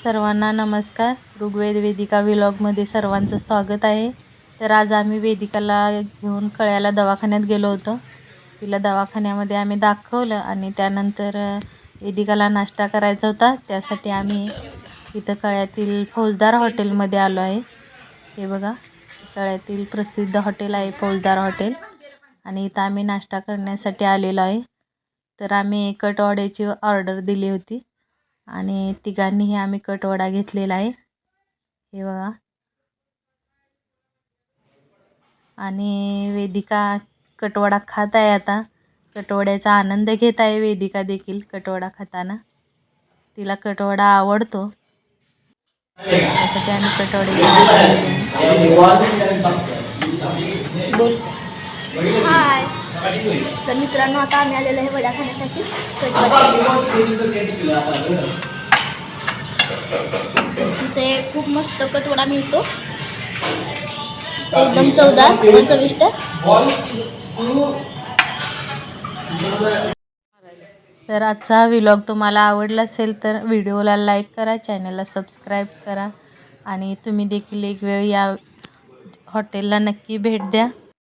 सर्वांना नमस्कार. ऋग्वेद वेदिका व्लॉगमध्ये सर्वांचं स्वागत आहे. तर आज आम्ही वेदिकाला घेऊन कळ्याला दवाखान्यात गेलो होतो. तिला दवाखान्यामध्ये आम्ही दाखवलं आणि त्यानंतर वेदिकाला नाश्ता करायचा होता. त्यासाठी आम्ही इथं कळ्यातील फौजदार हॉटेलमध्ये आलो आहे. हे बघा, कळ्यातील प्रसिद्ध हॉटेल आहे फौजदार हॉटेल आणि इथं आम्ही नाश्ता करण्यासाठी आलेलो आहे. तर आम्ही कटवड्याची ऑर्डर दिली होती आणि तिघांनीही आम्ही कटवडा घेतलेला आहे. हे बघा, आणि वेदिका कटवडा खात आहे. आता कटवड्याचा आनंद घेत आहे वेदिका देखील कटवडा खाताना. तिला कटवडा आवडतो, त्यासाठी आम्ही कटवड्याची बोल. हाय, तर मित्रांनो, आता आम्ही आलेलो आहे वडा खाण्यासाठी. इथे खूप मस्त कटवडा मिळतो, एकदम चवदार चविष्ट. तर आजचा व्लॉग तुम्हाला आवडला असेल तर व्हिडिओला लाईक करा, चॅनलला सबस्क्राईब करा आणि तुम्ही देखील एक वेळ या हॉटेलला नक्की भेट द्या.